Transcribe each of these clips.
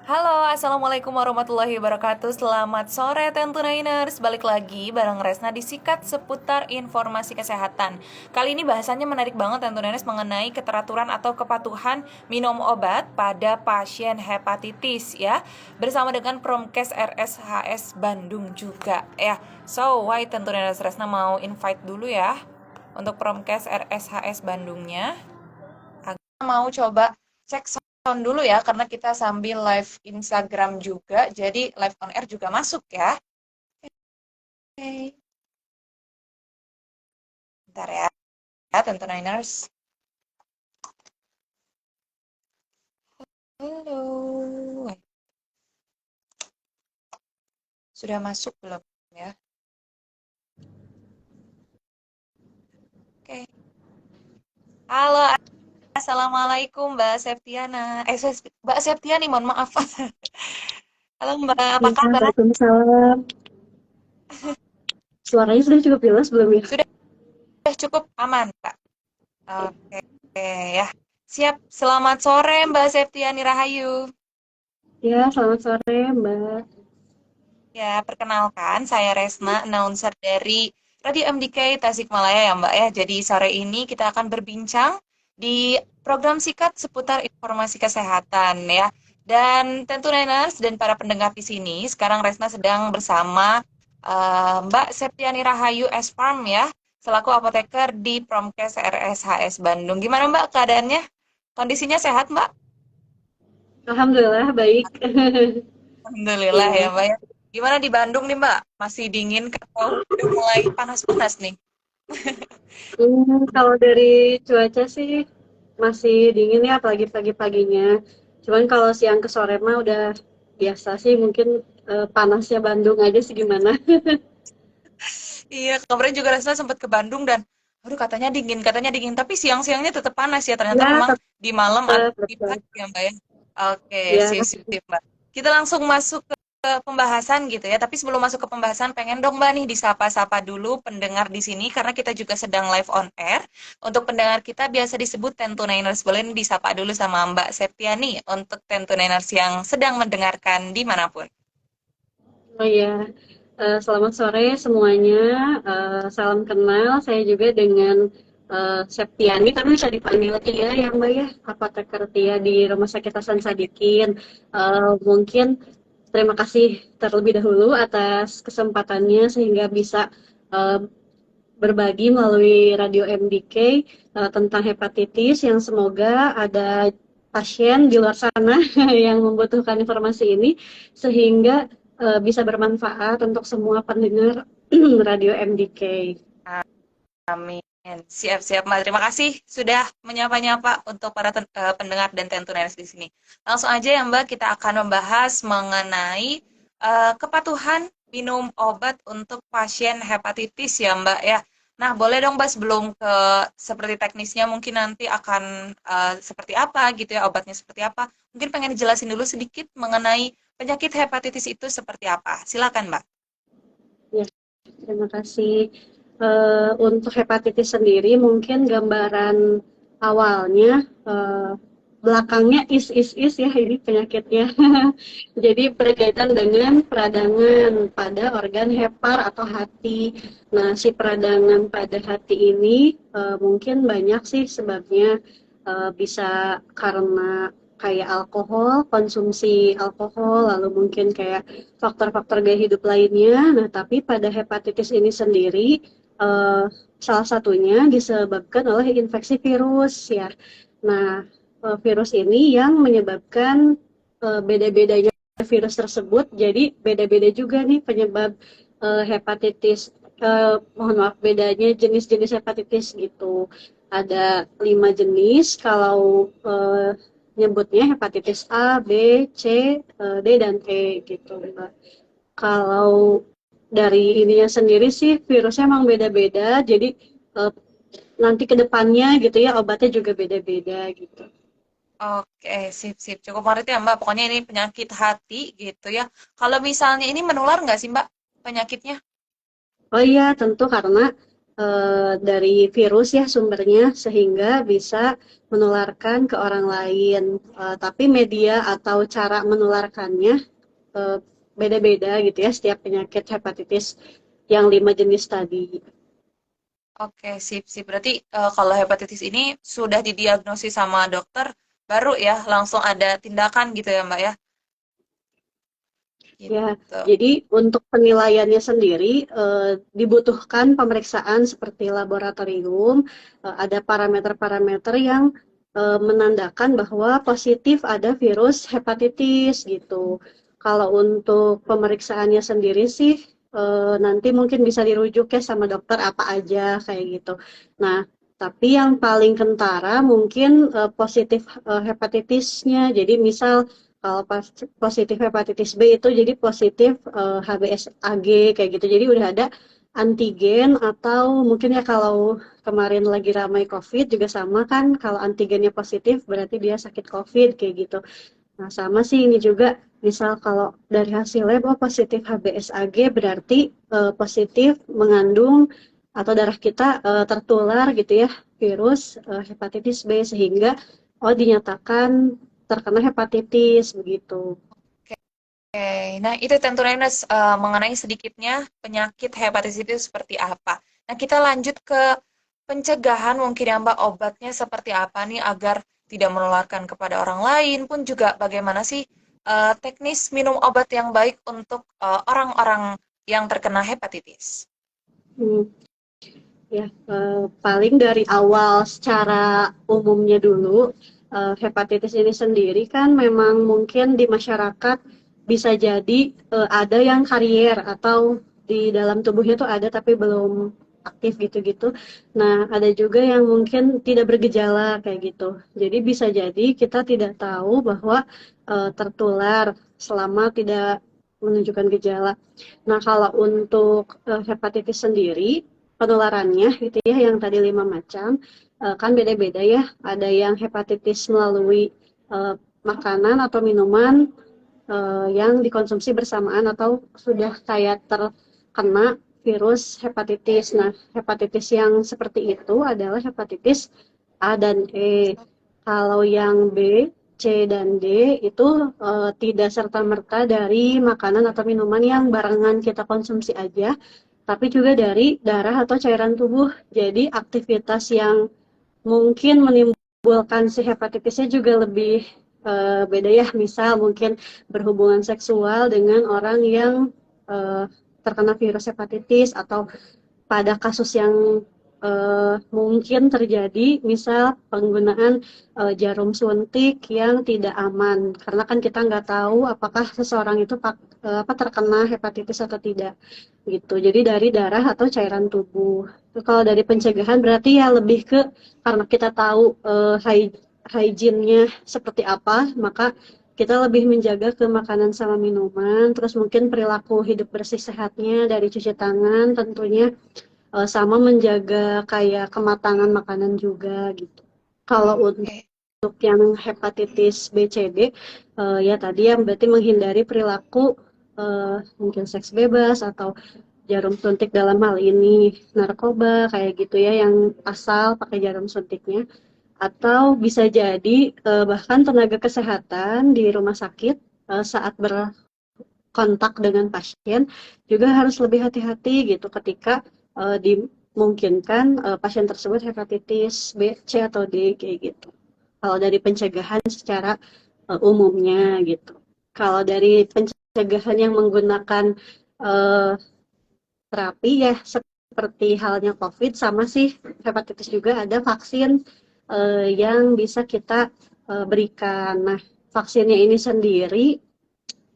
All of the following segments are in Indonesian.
Halo, Assalamualaikum warahmatullahi wabarakatuh. Selamat sore Tentunainers. Balik lagi bareng Resna di Sikat seputar informasi kesehatan. Kali ini bahasannya menarik banget Tentunainers mengenai keteraturan atau kepatuhan minum obat pada pasien hepatitis ya. Bersama dengan Promkes RSHS Bandung juga ya. So, why Tentunainers Resna mau invite dulu ya untuk Promkes RSHS Bandungnya. Mau coba cek sound dulu ya karena kita sambil live Instagram juga jadi live on air juga masuk ya. Oke, bentar ya tentu Niners. Halo. Sudah masuk belum ya? Oke. Halo, Assalamualaikum Mbak Septiana. Mbak Septiani, mohon maaf. Halo Mbak, apa Ya, kabar? Waalaikumsalam. Suaranya sudah cukup jelas belum ya? Sudah cukup aman, Mbak? Oke, ya. Siap. Selamat sore Mbak Septiani Rahayu. Ya, selamat sore, Mbak. Ya, perkenalkan saya Resna, announcer dari Radio MDK Tasikmalaya ya Mbak ya. Jadi sore ini kita akan berbincang di program Sikat seputar informasi kesehatan ya. Dan tentu Neners dan para pendengar di sini, sekarang Resna sedang bersama Mbak Septiani Rahayu S. Farm ya, selaku apoteker di Promkes RSHS Bandung. Gimana Mbak keadaannya? Kondisinya sehat Mbak? Alhamdulillah, baik. Alhamdulillah ya Ya, Mbak ya. Gimana di Bandung nih Mbak? Masih dingin atau udah mulai panas-panas nih? kalau dari cuaca sih masih dingin ya, apalagi pagi-paginya. Cuman kalau siang ke sore mah udah biasa sih, mungkin panasnya Bandung aja sih gimana. Iya, kemarin juga Rasna sempat ke Bandung dan aduh katanya dingin, tapi siang-siangnya tetap panas ya. Ternyata Ya, memang di malam agak lebih betul. pagi ya Mbak ya. Oke, Ya, sip, sip, sip, Mbak. Kita langsung masuk ke pembahasan gitu ya. Tapi sebelum masuk ke pembahasan, pengen dong Mbak nih disapa-sapa dulu pendengar di sini karena kita juga sedang live on air. Untuk pendengar kita biasa disebut Tentunainers. Boleh nih disapa dulu sama Mbak Septiani untuk Tentunainers yang sedang mendengarkan dimanapun. oh iya. Selamat sore semuanya. Salam kenal. Saya juga dengan Septiani, tapi bisa dipanggil Tia ya Mbak ya. Apoteker Tia di Rumah Sakit Hasan Sadikin. Mungkin terima kasih terlebih dahulu atas kesempatannya sehingga bisa eh, berbagi melalui Radio MDK tentang hepatitis yang semoga ada pasien di luar sana yang membutuhkan informasi ini sehingga bisa bermanfaat untuk semua pendengar Radio MDK. Amin. Siap-siap, Mbak. Terima kasih sudah menyapa-nyapa untuk para pendengar dan tentuneers di sini. Langsung aja ya, Mbak, kita akan membahas mengenai kepatuhan minum obat untuk pasien hepatitis ya, Mbak ya. Nah, boleh dong, Mbak, sebelum ke seperti teknisnya mungkin nanti akan seperti apa gitu ya, obatnya seperti apa. Mungkin pengen dijelasin dulu sedikit mengenai penyakit hepatitis itu seperti apa. Silakan, Mbak. Ya, terima kasih. Untuk hepatitis sendiri mungkin gambaran awalnya belakangnya is ya ini penyakitnya. Jadi berkaitan dengan peradangan pada organ hepar atau hati. Nah, si peradangan pada hati ini mungkin banyak sih sebabnya. Bisa karena kayak alkohol, konsumsi alkohol, lalu mungkin kayak faktor-faktor gaya hidup lainnya. Nah, tapi pada hepatitis ini sendiri, eh, salah satunya disebabkan oleh infeksi virus ya. Nah, virus ini yang menyebabkan beda-bedanya virus tersebut, jadi beda-beda juga nih penyebab hepatitis. Mohon maaf, bedanya jenis-jenis hepatitis gitu. Ada 5 jenis kalau nyebutnya hepatitis A, B, C, D, dan E gitu, Mbak. Kalau dari ininya sendiri sih virusnya emang beda-beda, jadi eh, nanti ke depannya gitu ya obatnya juga beda-beda gitu. Oke, sip-sip. Cukup mengerti ya, Mbak. Pokoknya ini penyakit hati gitu ya. Kalau misalnya ini menular nggak sih, Mbak, penyakitnya? Oh iya, tentu karena dari virus ya sumbernya sehingga bisa menularkan ke orang lain. Tapi media atau cara menularkannya eh, beda-beda gitu ya setiap penyakit hepatitis yang 5 jenis tadi. Oke, sip, sip. Berarti kalau hepatitis ini sudah didiagnosis sama dokter, baru ya langsung ada tindakan gitu ya, Mbak ya? Ya, Gitu. jadi untuk penilaiannya sendiri dibutuhkan pemeriksaan seperti laboratorium, ada parameter-parameter yang menandakan bahwa positif ada virus hepatitis gitu. Kalau untuk pemeriksaannya sendiri sih nanti mungkin bisa dirujuk ya sama dokter apa aja kayak gitu. Nah, tapi yang paling kentara mungkin positif hepatitisnya. Jadi misal kalau positif hepatitis B itu jadi positif HBsAg kayak gitu. Jadi udah ada antigen atau mungkin ya kalau kemarin lagi ramai COVID juga sama kan kalau antigennya positif berarti dia sakit COVID kayak gitu. Nah, sama sih ini juga misal kalau dari hasil lab oh, positif HBsAg berarti positif mengandung atau darah kita tertular gitu ya virus hepatitis B sehingga oh dinyatakan terkena hepatitis begitu. Oke, nah itu tentunya mengenai sedikitnya penyakit hepatitis itu seperti apa. Nah kita lanjut ke pencegahan mungkin ya Mbak, obatnya seperti apa nih agar tidak menularkan kepada orang lain pun juga bagaimana sih teknis minum obat yang baik untuk orang-orang yang terkena hepatitis. Hmm, ya, paling dari awal secara umumnya dulu, hepatitis ini sendiri kan memang mungkin di masyarakat bisa jadi ada yang karier atau di dalam tubuhnya tuh ada tapi belum aktif gitu-gitu. Nah, ada juga yang mungkin tidak bergejala kayak gitu. Jadi bisa jadi kita tidak tahu bahwa tertular selama tidak menunjukkan gejala. Nah, kalau untuk hepatitis sendiri, penularannya gitu ya yang tadi 5 macam kan beda-beda ya ada yang hepatitis melalui makanan atau minuman yang dikonsumsi bersamaan atau sudah kayak terkena virus hepatitis. Nah, hepatitis yang seperti itu adalah hepatitis A dan E. Kalau yang B, C, dan D itu tidak serta-merta dari makanan atau minuman yang barengan kita konsumsi aja, tapi juga dari darah atau cairan tubuh. Jadi aktivitas yang mungkin menimbulkan si hepatitisnya juga lebih beda ya. Misal mungkin berhubungan seksual dengan orang yang eh, terkena virus hepatitis atau pada kasus yang mungkin terjadi, misal penggunaan jarum suntik yang tidak aman, karena kan kita nggak tahu apakah seseorang itu apa terkena hepatitis atau tidak, gitu. Jadi dari darah atau cairan tubuh. Kalau dari pencegahan berarti ya lebih ke karena kita tahu hygiene-nya seperti apa, maka kita lebih menjaga ke makanan sama minuman, terus mungkin perilaku hidup bersih sehatnya dari cuci tangan tentunya sama menjaga kayak kematangan makanan juga gitu. Kalau Oke. untuk yang hepatitis B, C, D, ya tadi ya berarti menghindari perilaku mungkin seks bebas atau jarum suntik dalam hal ini narkoba kayak gitu ya yang asal pakai jarum suntiknya atau bisa jadi bahkan tenaga kesehatan di rumah sakit saat kontak dengan pasien juga harus lebih hati-hati gitu ketika dimungkinkan pasien tersebut hepatitis B, C atau D kayak gitu. Kalau dari pencegahan secara umumnya gitu. Kalau dari pencegahan yang menggunakan uh, terapi ya seperti halnya COVID sama sih hepatitis juga ada vaksin yang bisa kita berikan. Nah, vaksinnya ini sendiri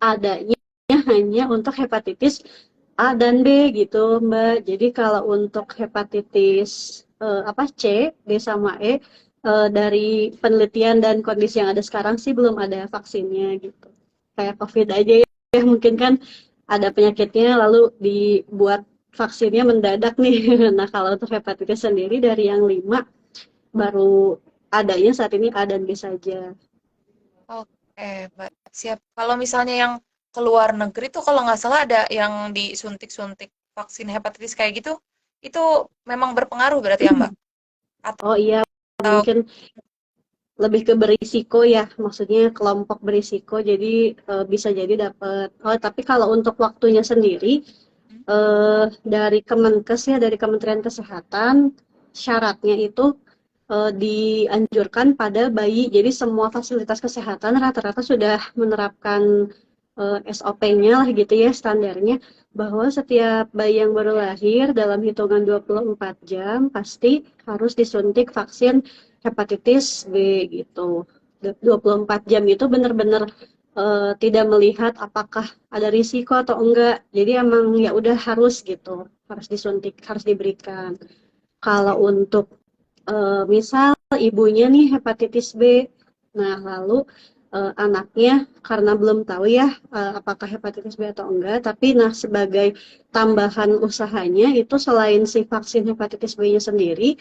adanya hanya untuk hepatitis A dan B gitu, Mbak. Jadi kalau untuk hepatitis apa C, D sama E dari penelitian dan kondisi yang ada sekarang sih belum ada vaksinnya gitu. Kayak COVID aja ya, mungkin kan ada penyakitnya lalu dibuat vaksinnya mendadak nih. Nah, kalau untuk hepatitis sendiri dari yang 5 baru adanya saat ini A dan B saja. Oke, Mbak. Siap. Kalau misalnya yang ke luar negeri tuh kalau nggak salah ada yang disuntik-suntik vaksin hepatitis kayak gitu, itu memang berpengaruh berarti ya Mbak? Oh iya, Atau mungkin lebih ke berisiko ya, maksudnya kelompok berisiko, jadi bisa jadi dapat. Oh, tapi kalau untuk waktunya sendiri, dari Kemenkes ya, dari Kementerian Kesehatan, syaratnya itu dianjurkan pada bayi. Jadi semua fasilitas kesehatan rata-rata sudah menerapkan SOP-nya lah gitu ya, standarnya, bahwa setiap bayi yang baru lahir dalam hitungan 24 jam pasti harus disuntik vaksin hepatitis B gitu. 24 jam itu benar-benar tidak melihat apakah ada risiko atau enggak. Jadi emang ya udah harus gitu, harus disuntik, harus diberikan. Kalau untuk misal ibunya nih hepatitis B, nah lalu anaknya karena belum tahu ya apakah hepatitis B atau enggak, tapi nah sebagai tambahan usahanya itu selain si vaksin hepatitis B-nya sendiri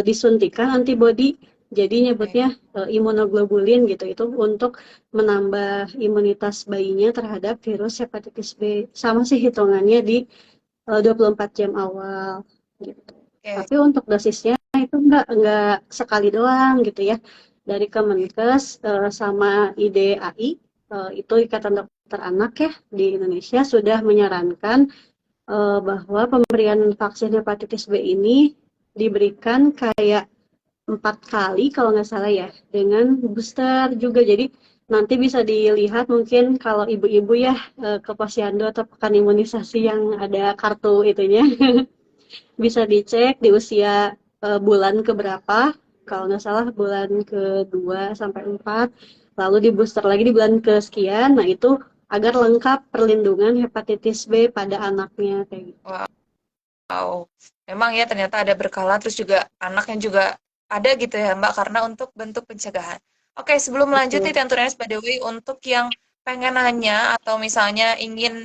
disuntikan antibodi, jadi nyebutnya imunoglobulin gitu, itu untuk menambah imunitas bayinya terhadap virus hepatitis B. Sama sih hitungannya di 24 jam awal gitu. oke, Tapi untuk dosisnya itu enggak sekali doang gitu ya. Dari Kemenkes sama IDAI, itu Ikatan Dokter Anak ya di Indonesia sudah menyarankan bahwa pemberian vaksin hepatitis B ini diberikan kayak 4 kali kalau nggak salah ya, dengan booster juga. Jadi nanti bisa dilihat mungkin kalau ibu-ibu ya ke posyandu atau pekan imunisasi yang ada kartu itunya, bisa dicek di usia bulan keberapa, kalau nggak salah bulan ke-2 sampai 4, lalu di booster lagi di bulan kesekian, nah itu agar lengkap perlindungan hepatitis B pada anaknya kayak gitu. wow. Memang ya ternyata ada berkala, terus juga anaknya juga ada gitu ya Mbak, karena untuk bentuk pencegahan. Oke, sebelum lanjut nih Betul. Tentu Nes, by the way, untuk yang pengen nanya atau misalnya ingin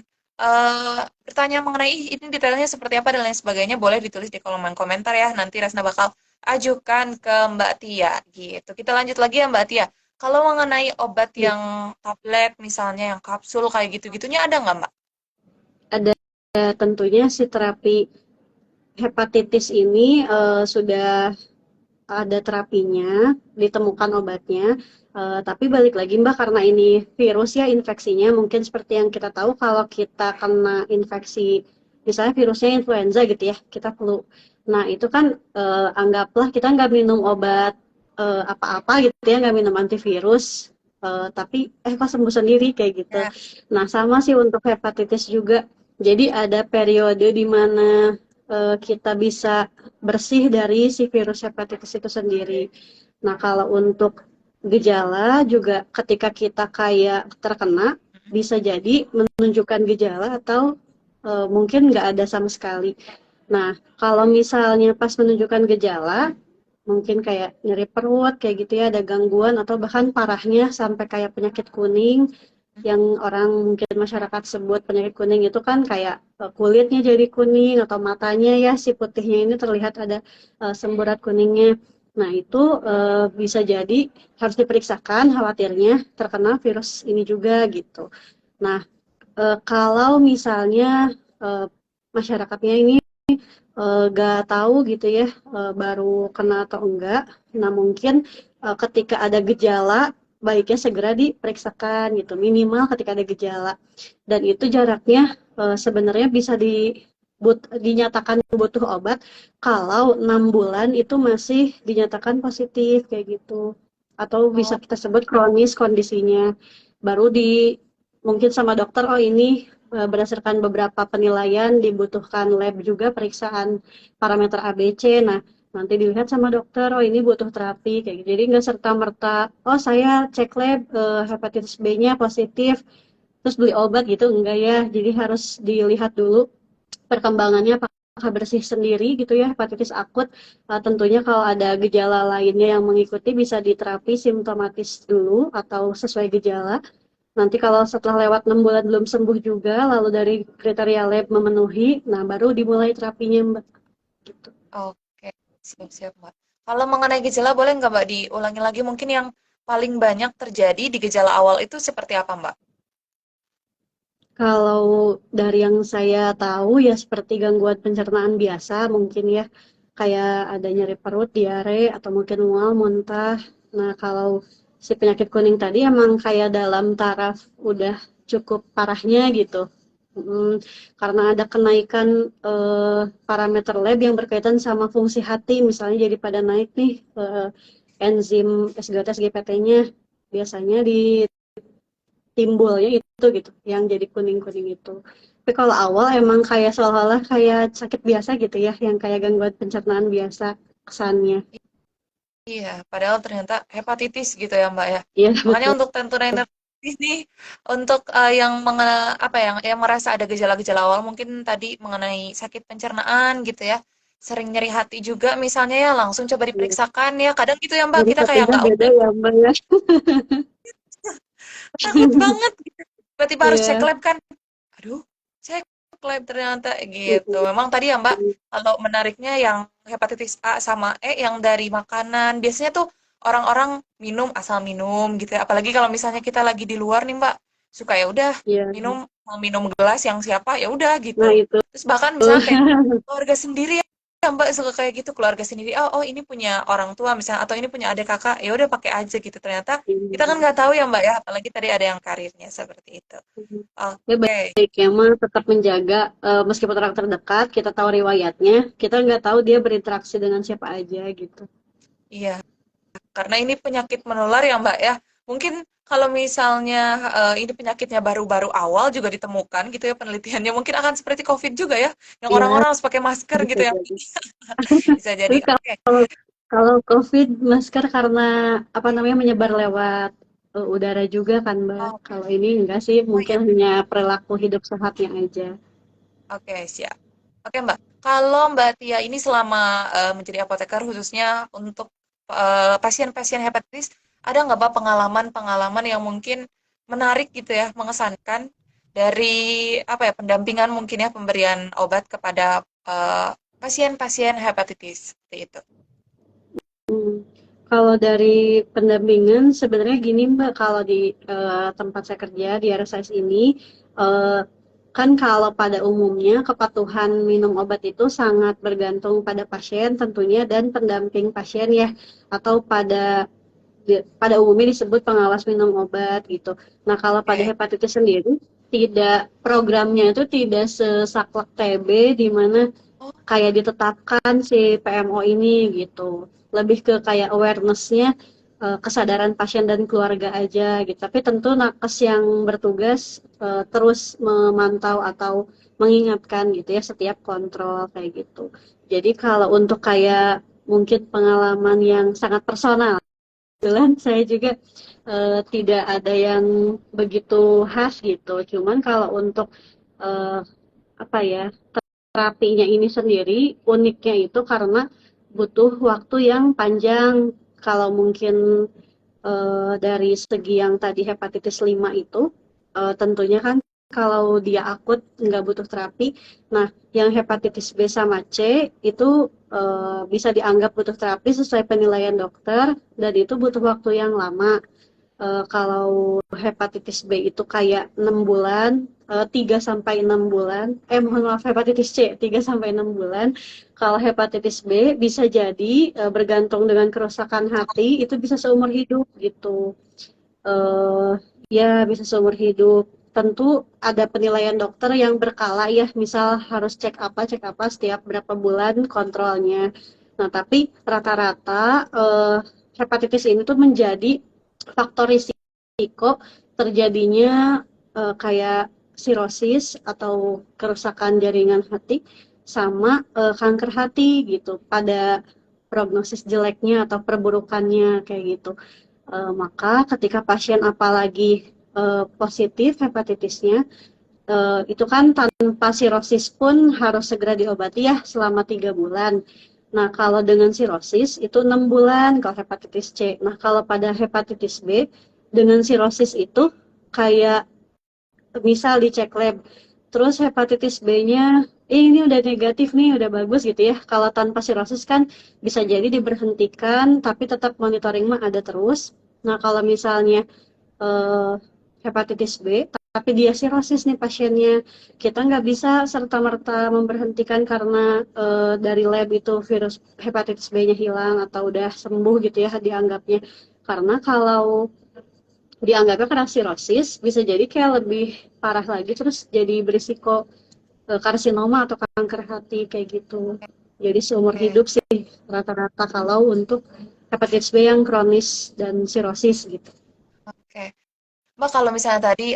bertanya mengenai "Ih, ini detailnya seperti apa dan lain sebagainya, boleh ditulis di kolom komentar ya. Nanti Resna bakal ajukan ke Mbak Tia gitu. Kita lanjut lagi ya Mbak Tia. Kalau mengenai obat Iya. yang tablet misalnya, yang kapsul kayak gitu-gitunya ada nggak Mbak? Ada tentunya si terapi hepatitis ini sudah ada terapinya, ditemukan obatnya. Tapi balik lagi Mbak, karena ini virus ya infeksinya, mungkin seperti yang kita tahu kalau kita kena infeksi, misalnya virusnya influenza gitu ya, kita flu. Nah itu kan anggaplah kita nggak minum obat apa-apa gitu ya, nggak minum antivirus, tapi kok sembuh sendiri kayak gitu. Ya, Nah sama sih untuk hepatitis juga. Jadi ada periode di mana kita bisa bersih dari si virus hepatitis itu sendiri. Nah, kalau untuk gejala juga ketika kita kayak terkena, bisa jadi menunjukkan gejala atau mungkin nggak ada sama sekali. Nah, kalau misalnya pas menunjukkan gejala, mungkin kayak nyeri perut, kayak gitu ya, ada gangguan atau bahkan parahnya sampai kayak penyakit kuning, yang orang mungkin masyarakat sebut penyakit kuning itu kan kayak kulitnya jadi kuning atau matanya ya si putihnya ini terlihat ada semburat kuningnya. Nah, itu bisa jadi harus diperiksakan khawatirnya terkena virus ini juga gitu. Nah, kalau misalnya eh, masyarakatnya ini nggak tahu gitu ya baru kena atau enggak, nah mungkin ketika ada gejala baiknya segera diperiksakan gitu, minimal ketika ada gejala, dan itu jaraknya sebenarnya bisa dinyatakan butuh obat kalau 6 bulan itu masih dinyatakan positif kayak gitu, atau bisa oh, kita sebut kronis kondisinya, baru di mungkin sama dokter, oh ini berdasarkan beberapa penilaian dibutuhkan lab juga periksaan parameter ABC. Nah, nanti dilihat sama dokter, oh ini butuh terapi kayak gitu. Jadi nggak serta merta, oh saya cek lab hepatitis B-nya positif, terus beli obat gitu, enggak ya. Jadi harus dilihat dulu perkembangannya apakah bersih sendiri gitu ya hepatitis akut. Tentunya kalau ada gejala lainnya yang mengikuti bisa diterapi simptomatis dulu atau sesuai gejala. Nanti kalau setelah lewat 6 bulan belum sembuh juga, lalu dari kriteria lab memenuhi, nah baru dimulai terapinya Mbak. Gitu. oke, siap-siap Mbak. Kalau mengenai gejala boleh nggak Mbak diulangi lagi mungkin yang paling banyak terjadi di gejala awal itu seperti apa Mbak? Kalau dari yang saya tahu ya seperti gangguan pencernaan biasa mungkin ya, kayak ada nyeri perut, diare, atau mungkin mual, muntah. Nah, kalau si penyakit kuning tadi emang kayak dalam taraf udah cukup parahnya gitu. Mm, karena ada kenaikan parameter lab yang berkaitan sama fungsi hati, misalnya jadi pada naik nih enzim SGLT SGPT-nya. Biasanya di timbulnya itu gitu yang jadi kuning-kuning itu. Tapi kalau awal emang kayak seolah-olah kayak sakit biasa gitu ya, yang kayak gangguan pencernaan biasa kesannya. Iya, padahal ternyata hepatitis gitu ya Mbak ya. Iya Makanya betul. untuk tentunainer ini untuk yang apa yang merasa ada gejala-gejala awal mungkin tadi mengenai sakit pencernaan gitu ya. Sering nyeri hati juga misalnya ya langsung coba Iya. diperiksakan ya. Kadang gitu ya Mbak, Jadi kita kayak hatinya nggak beda aware, ya Mbak ya. takut banget gitu. Tiba-tiba harus cek Iya. lab kan. Aduh, cek lab ternyata gitu. Mm-mm. Memang tadi ya Mbak, kalau menariknya yang hepatitis A sama E yang dari makanan, biasanya tuh orang-orang minum asal minum gitu ya. Apalagi kalau misalnya kita lagi di luar nih Mbak, suka ya udah Iya. minum mau minum gelas yang siapa ya udah Nah gitu. itu. Terus bahkan misalnya kayak keluarga sendiri ya Mbak suka kayak gitu keluarga sendiri. Oh, oh ini punya orang tua misalnya atau ini punya adik kakak, ya udah pakai aja gitu. Ternyata kita kan nggak tahu ya Mbak ya, apalagi tadi ada yang karirnya seperti itu. Ya Oke. baiknya mah tetap menjaga meskipun orang terdekat kita tahu riwayatnya, kita nggak tahu dia berinteraksi dengan siapa aja gitu. Iya, karena ini penyakit menular ya Mbak ya. Mungkin kalau misalnya ini penyakitnya baru-baru awal juga ditemukan gitu ya penelitiannya, mungkin akan seperti COVID juga ya, yang Iya orang-orang harus pakai masker bisa gitu ya. jadi. Bisa jadi. Tapi Oke. kalau COVID masker karena apa namanya menyebar lewat udara juga kan Mbak. Oke. Kalau ini enggak sih, Oh mungkin iya. hanya perilaku hidup sehatnya aja. Oke, siap. Oke Mbak, kalau Mbak Tia ini selama menjadi apoteker khususnya untuk pasien-pasien hepatitis, ada nggak Mbak pengalaman-pengalaman yang mungkin menarik gitu ya, mengesankan dari apa ya pendampingan mungkin ya pemberian obat kepada pasien-pasien hepatitis seperti itu. Hmm. Kalau dari pendampingan sebenarnya gini Mbak, kalau di tempat saya kerja di RSIS ini eh, kan kalau pada umumnya kepatuhan minum obat itu sangat bergantung pada pasien tentunya dan pendamping pasien ya atau pada umumnya disebut pengawas minum obat gitu. Nah, kalau pada Oke. hepatitis sendiri tidak programnya itu tidak sesaklek TB di mana Oh, kayak ditetapkan si PMO ini gitu. Lebih ke kayak awareness-nya kesadaran pasien dan keluarga aja gitu. Tapi tentu nakes yang bertugas terus memantau atau mengingatkan gitu ya setiap kontrol kayak gitu. Jadi kalau untuk kayak mungkin pengalaman yang sangat personal, kebetulan saya juga tidak ada yang begitu khas gitu. Cuman kalau untuk eh, apa ya terapinya ini sendiri uniknya itu karena butuh waktu yang panjang. Kalau mungkin dari segi yang tadi hepatitis 5 itu tentunya kan kalau dia akut nggak butuh terapi. Nah, yang hepatitis B sama C itu bisa dianggap butuh terapi sesuai penilaian dokter dan itu butuh waktu yang lama. Kalau hepatitis B itu kayak 6 bulan, 3 sampai 6 bulan. Mohon maaf hepatitis C 3 sampai 6 bulan. Kalau hepatitis B bisa jadi bergantung dengan kerusakan hati itu bisa seumur hidup gitu. Eh ya bisa seumur hidup. Tentu ada penilaian dokter yang berkala ya, misal harus cek apa setiap berapa bulan kontrolnya. Nah, tapi rata-rata hepatitis ini tuh menjadi faktor risiko terjadinya kayak sirosis atau kerusakan jaringan hati sama kanker hati gitu pada prognosis jeleknya atau perburukannya kayak gitu. Maka ketika pasien apalagi positif hepatitisnya, itu kan tanpa sirosis pun harus segera diobati ya selama 3 bulan. Nah, kalau dengan sirosis itu 6 bulan kalau hepatitis C. Nah, kalau pada hepatitis B dengan sirosis itu kayak misal dicek lab, terus hepatitis B-nya ini udah negatif nih, udah bagus gitu ya. Kalau tanpa sirosis kan bisa jadi diberhentikan, tapi tetap monitoring mah ada terus. Nah, kalau misalnya eh, hepatitis B tapi dia sirosis nih pasiennya, kita nggak bisa serta-merta memberhentikan karena dari lab itu virus hepatitis B-nya hilang atau udah sembuh gitu ya dianggapnya. Karena kalau dianggapnya karena sirosis, bisa jadi kayak lebih parah lagi, terus jadi berisiko karsinoma atau kanker hati kayak gitu. Jadi seumur Oke, hidup sih rata-rata kalau untuk hepatitis B yang kronis dan sirosis gitu. oke. Mbak, kalau misalnya tadi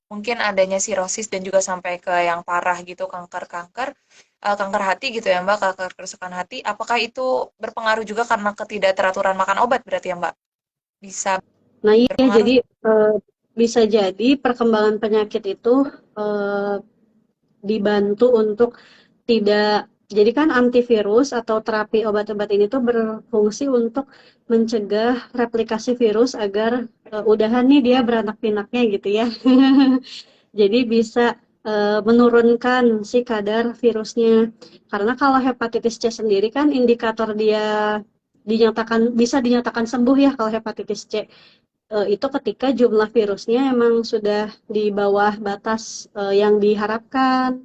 mungkin adanya sirosis dan juga sampai ke yang parah gitu, kanker-kanker, kanker hati gitu ya Mbak, kanker kerusakan hati, apakah itu berpengaruh juga karena ketidakteraturan makan obat berarti ya Mbak? Bisa Nah iya, berpengaruh? jadi bisa jadi perkembangan penyakit itu eh, dibantu untuk tidak, jadi kan antivirus atau terapi obat-obat ini tuh berfungsi untuk mencegah replikasi virus agar udahan nih dia beranak pinaknya gitu ya. Jadi bisa menurunkan si kadar virusnya. Karena kalau hepatitis C sendiri kan indikator dia bisa dinyatakan sembuh ya kalau hepatitis C. Itu ketika jumlah virusnya emang sudah di bawah batas yang diharapkan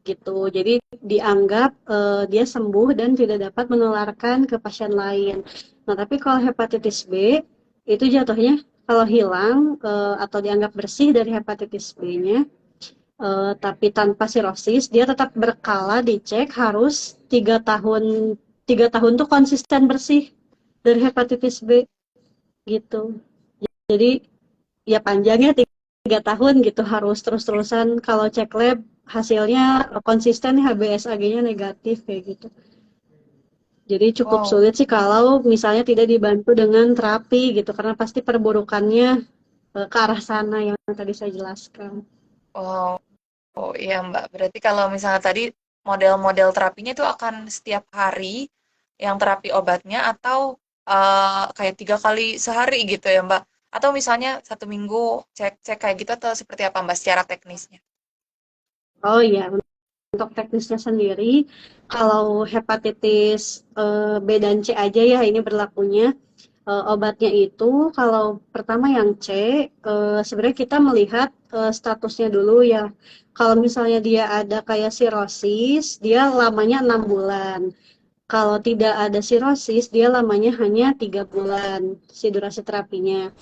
gitu. Jadi dianggap dia sembuh dan tidak dapat menularkan ke pasien lain. Nah, tapi kalau hepatitis B itu jatuhnya kalau hilang atau dianggap bersih dari hepatitis B-nya, tapi tanpa sirosis, dia tetap berkala dicek harus 3 tahun. 3 tahun tuh konsisten bersih dari hepatitis B gitu. Jadi ya panjangnya 3 tahun gitu harus terus-terusan kalau cek lab hasilnya konsisten nih HbSAg-nya negatif kayak gitu. Jadi cukup Wow, sulit sih kalau misalnya tidak dibantu dengan terapi gitu karena pasti perburukannya ke arah sana yang tadi saya jelaskan. wow. Oh iya Mbak, berarti kalau misalnya tadi model-model terapinya itu akan setiap hari yang terapi obatnya atau kayak 3 kali sehari gitu ya Mbak? Atau misalnya 1 minggu cek-cek kayak gitu atau seperti apa Mbak secara teknisnya? Oh iya, untuk teknisnya sendiri, kalau hepatitis B dan C aja ya ini berlakunya. Obatnya itu kalau pertama yang C, sebenarnya kita melihat statusnya dulu ya. Kalau misalnya dia ada kayak sirosis, dia lamanya 6 bulan. Kalau tidak ada sirosis, dia lamanya hanya 3 bulan si durasi terapinya.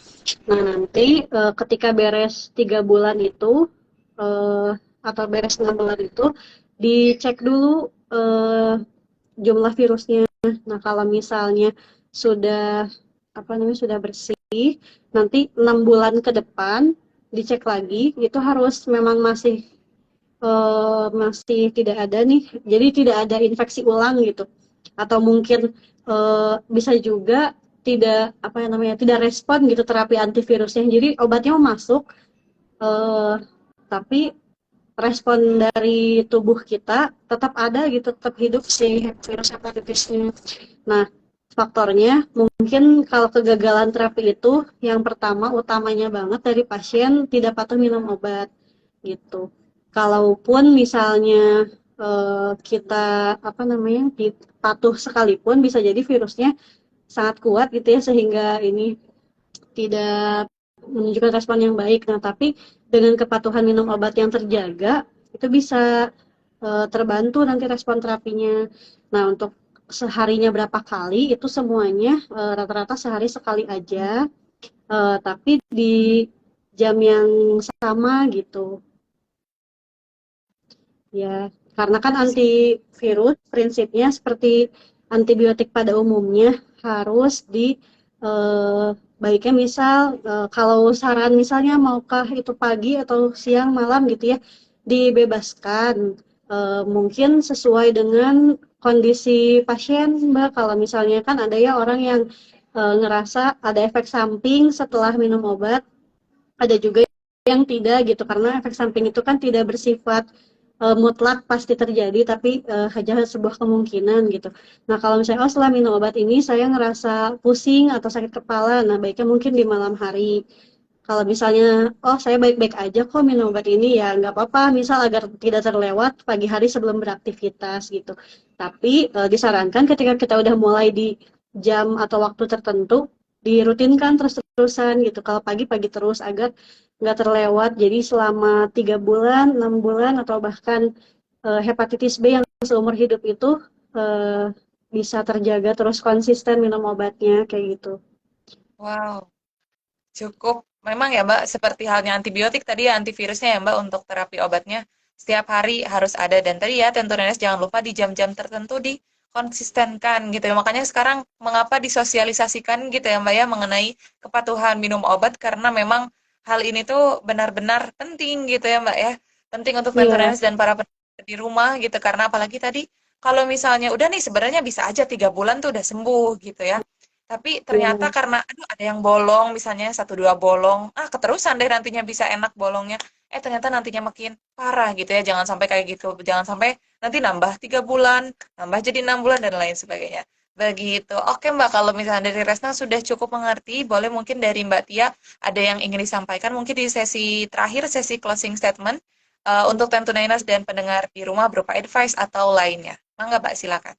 Nah nanti ketika beres 3 bulan itu atau beres 6 bulan itu dicek dulu jumlah virusnya. Nah kalau misalnya sudah apa namanya sudah bersih, nanti 6 bulan ke depan dicek lagi itu harus memang masih tidak ada nih, jadi tidak ada infeksi ulang gitu, atau mungkin bisa juga tidak apa namanya tidak respon gitu terapi antivirusnya, jadi obatnya mau masuk eh, tapi respon dari tubuh kita tetap ada gitu, tetap hidup si virus hepatitisnya. Nah, faktornya mungkin kalau kegagalan terapi itu yang pertama utamanya banget dari pasien tidak patuh minum obat gitu. Kalaupun misalnya kita apa namanya patuh sekalipun bisa jadi virusnya sangat kuat gitu ya sehingga ini tidak menunjukkan respon yang baik. Nah, tapi dengan kepatuhan minum obat yang terjaga, itu bisa terbantu nanti respon terapinya. Nah, untuk seharinya berapa kali, itu semuanya rata-rata sehari sekali aja, tapi di jam yang sama gitu. Ya, karena kan antivirus prinsipnya seperti antibiotik pada umumnya harus eh, baiknya misal kalau saran misalnya maukah itu pagi atau siang malam gitu ya dibebaskan. Mungkin sesuai dengan kondisi pasien Mbak. Kalau misalnya kan ada ya orang yang ngerasa ada efek samping setelah minum obat, ada juga yang tidak gitu karena efek samping itu kan tidak bersifat mutlak pasti terjadi tapi hanya sebuah kemungkinan gitu. Nah kalau misalnya oh setelah minum obat ini saya ngerasa pusing atau sakit kepala, nah baiknya mungkin di malam hari. Kalau misalnya oh saya baik-baik aja kok minum obat ini ya nggak apa-apa misal agar tidak terlewat pagi hari sebelum beraktivitas gitu. Tapi disarankan ketika kita udah mulai di jam atau waktu tertentu dirutinkan terus-terusan gitu. Kalau pagi-pagi terus agar nggak terlewat. Jadi selama 3 bulan, 6 bulan, atau bahkan hepatitis B yang seumur hidup itu eh, bisa terjaga terus konsisten minum obatnya kayak gitu. Wow, cukup. Memang ya Mbak, seperti halnya antibiotik tadi ya, antivirusnya ya Mbak untuk terapi obatnya. Setiap hari harus ada. Dan tadi ya, tentu Nenes jangan lupa di jam-jam tertentu dikonsistenkan gitu ya. Makanya sekarang mengapa disosialisasikan gitu ya Mbak ya, mengenai kepatuhan minum obat, karena memang hal ini tuh benar-benar penting gitu ya Mbak ya. Penting untuk tentu Iya, Nenes dan para pendengar di rumah gitu. Karena apalagi tadi, kalau misalnya udah nih sebenarnya bisa aja 3 bulan tuh udah sembuh gitu ya. Tapi ternyata iya, karena aduh ada yang bolong misalnya satu dua bolong, keterusan deh nantinya bisa enak bolongnya. Ternyata nantinya makin parah gitu ya. Jangan sampai kayak gitu. Jangan sampai nanti nambah 3 bulan, nambah jadi 6 bulan dan lain sebagainya. Begitu. Oke Mbak, kalau misalnya dari Resna sudah cukup mengerti, boleh mungkin dari Mbak Tia ada yang ingin disampaikan mungkin di sesi terakhir, sesi closing statement untuk Tentunainas dan pendengar di rumah berupa advice atau lainnya. Mangga Mbak, silakan.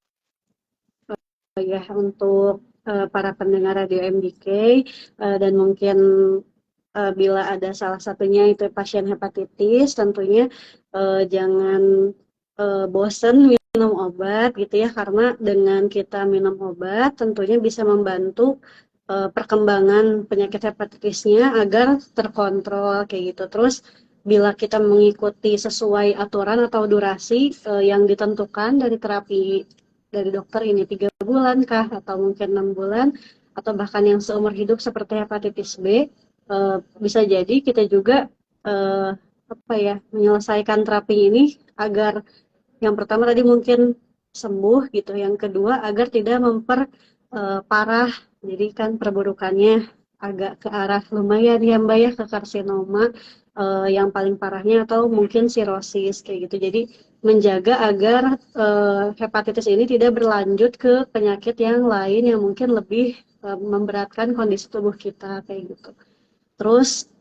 ya untuk para pendengar radio MDK dan mungkin bila ada salah satunya itu pasien hepatitis, tentunya jangan bosen minum obat gitu ya, karena dengan kita minum obat tentunya bisa membantu perkembangan penyakit hepatitisnya agar terkontrol kayak gitu. Terus bila kita mengikuti sesuai aturan atau durasi yang ditentukan dari terapi dari dokter ini 3 bulan kah atau mungkin 6 bulan atau bahkan yang seumur hidup seperti hepatitis B, bisa jadi kita juga eh, apa ya menyelesaikan terapi ini agar yang pertama tadi mungkin sembuh gitu, yang kedua agar tidak memperparah, jadi kan perburukannya agak ke arah lumayan ya Mbak ya, ke karsinoma yang paling parahnya atau mungkin sirosis kayak gitu. Jadi menjaga agar hepatitis ini tidak berlanjut ke penyakit yang lain yang mungkin lebih memberatkan kondisi tubuh kita kayak gitu. Terus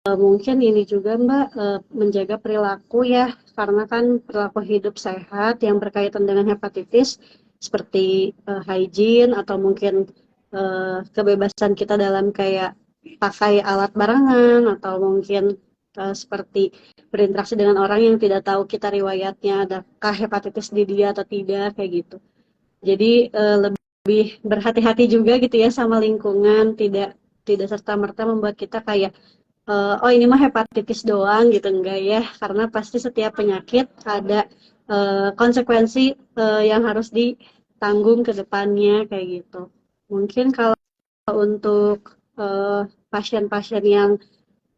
mungkin ini juga Mbak, menjaga perilaku ya, karena kan perilaku hidup sehat yang berkaitan dengan hepatitis seperti hygiene atau mungkin kebebasan kita dalam kayak pakai alat barangan atau mungkin seperti berinteraksi dengan orang yang tidak tahu kita riwayatnya adakah hepatitis di dia atau tidak kayak gitu. Jadi lebih berhati-hati juga gitu ya sama lingkungan, tidak tidak serta-merta membuat kita kayak oh ini mah hepatitis doang gitu, enggak ya, karena pasti setiap penyakit ada konsekuensi yang harus ditanggung ke depannya kayak gitu. Mungkin kalau untuk pasien-pasien yang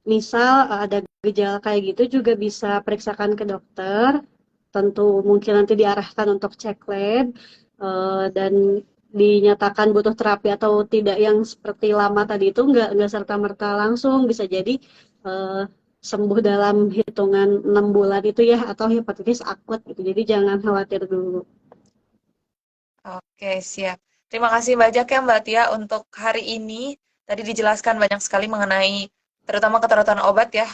misal ada gejala kayak gitu juga bisa periksakan ke dokter, tentu mungkin nanti diarahkan untuk cek lab dan dinyatakan butuh terapi atau tidak yang seperti lama tadi itu nggak serta merta langsung, bisa jadi eh, sembuh dalam hitungan 6 bulan itu ya, atau hepatitis akut gitu, jadi jangan khawatir dulu. Oke, siap. Terima kasih banyak ya Mbak Tia untuk hari ini. Tadi dijelaskan banyak sekali mengenai terutama keteraturan obat ya,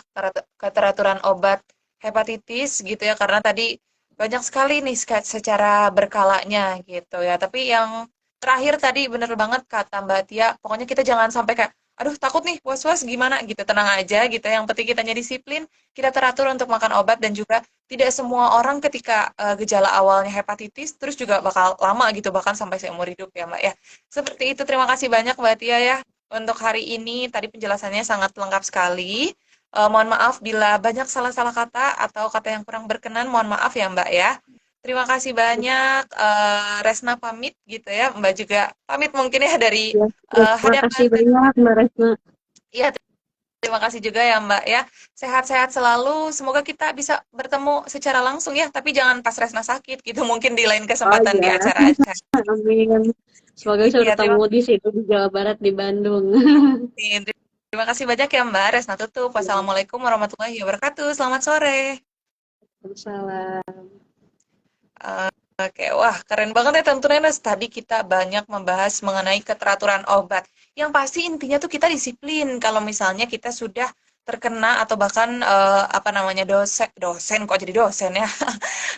keteraturan obat hepatitis gitu ya, karena tadi banyak sekali nih secara berkalanya gitu ya. Tapi yang terakhir tadi bener banget kata Mbak Tia, pokoknya kita jangan sampai kayak, aduh takut nih, was-was gimana gitu, tenang aja gitu. Yang penting kitanya disiplin, kita teratur untuk makan obat dan juga tidak semua orang ketika gejala awalnya hepatitis terus juga bakal lama gitu bahkan sampai seumur hidup ya Mbak ya. Seperti itu, terima kasih banyak Mbak Tia ya untuk hari ini. Tadi penjelasannya sangat lengkap sekali. Mohon maaf bila banyak salah-salah kata atau kata yang kurang berkenan, mohon maaf ya Mbak ya. Terima kasih banyak. Resna pamit gitu ya. Mbak juga pamit mungkin ya dari Ya, ya, terima kasih hadapan. banyak Mbak Resna. Iya, terima kasih juga ya Mbak ya. Sehat-sehat selalu. Semoga kita bisa bertemu secara langsung ya. Tapi jangan pas Resna sakit gitu. Mungkin di lain Oh kesempatan di ya, acara-acara. amin, semoga bisa Iya, bertemu di situ di Jawa Barat di Bandung. terima kasih banyak ya Mbak. Resna tutup. Wassalamualaikum warahmatullahi wabarakatuh. Selamat sore. Salam. Oke, wah keren banget ya tentunya Nes. Tadi kita banyak membahas mengenai keteraturan obat. Yang pasti intinya tuh kita disiplin. Kalau misalnya kita sudah terkena atau bahkan apa namanya dosen kok jadi dosen ya.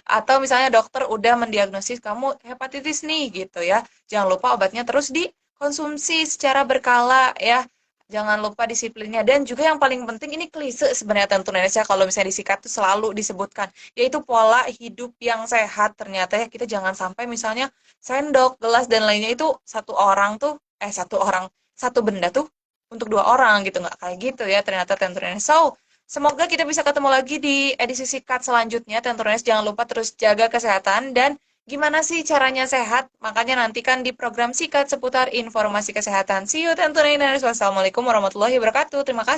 Atau misalnya dokter udah mendiagnosis kamu hepatitis nih gitu ya. Jangan lupa obatnya terus dikonsumsi secara berkala ya. Jangan lupa disiplinnya. Dan juga yang paling penting ini klise sebenarnya tentu Indonesia kalau misalnya disikat tuh selalu disebutkan. Yaitu pola hidup yang sehat. Ternyata ya kita jangan sampai misalnya sendok, gelas, dan lainnya itu satu benda tuh untuk dua orang gitu. Nggak kayak gitu ya ternyata tentu Indonesia. So, semoga kita bisa ketemu lagi di edisi sikat selanjutnya. Tentu Indonesia jangan lupa terus jaga kesehatan dan gimana sih caranya sehat? Makanya nantikan di program Sikat seputar informasi kesehatan. See you, Tentunainers. Wassalamualaikum warahmatullahi wabarakatuh. Terima kasih.